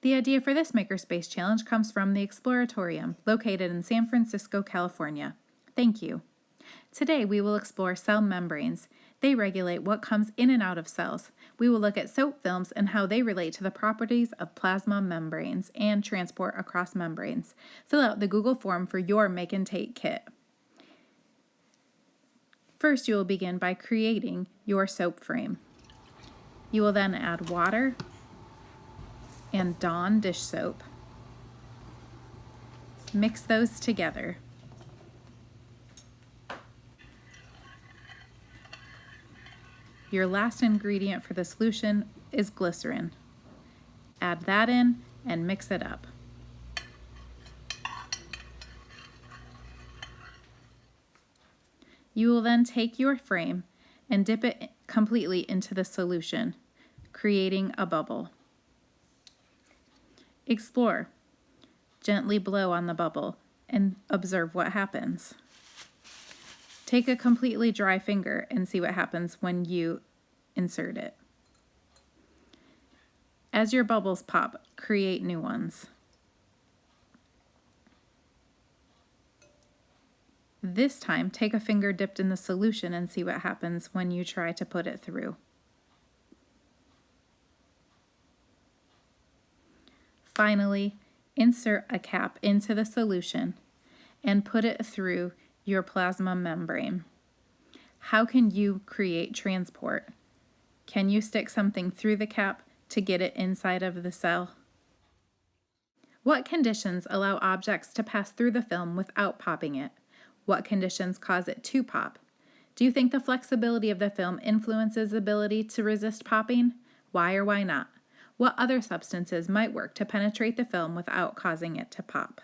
The idea for this Makerspace Challenge comes from the Exploratorium, located in San Francisco, California. Thank you. Today we will explore cell membranes. They regulate what comes in and out of cells. We will look at soap films and how they relate to the properties of plasma membranes and transport across membranes. Fill out the Google form for your Make and Take kit. First, you will begin by creating your soap frame. You will then add water and Dawn dish soap. Mix those together. Your last ingredient for the solution is glycerin. Add that in and mix it up. You will then take your frame and dip it completely into the solution, creating a bubble. Explore. Gently blow on the bubble and observe what happens. Take a completely dry finger and see what happens when you insert it. As your bubbles pop, create new ones. This time, take a finger dipped in the solution and see what happens when you try to put it through. Finally, insert a cap into the solution and put it through your plasma membrane. How can you create transport? Can you stick something through the cap to get it inside of the cell? What conditions allow objects to pass through the film without popping it? What conditions cause it to pop? Do you think the flexibility of the film influences the ability to resist popping? Why or why not? What other substances might work to penetrate the film without causing it to pop?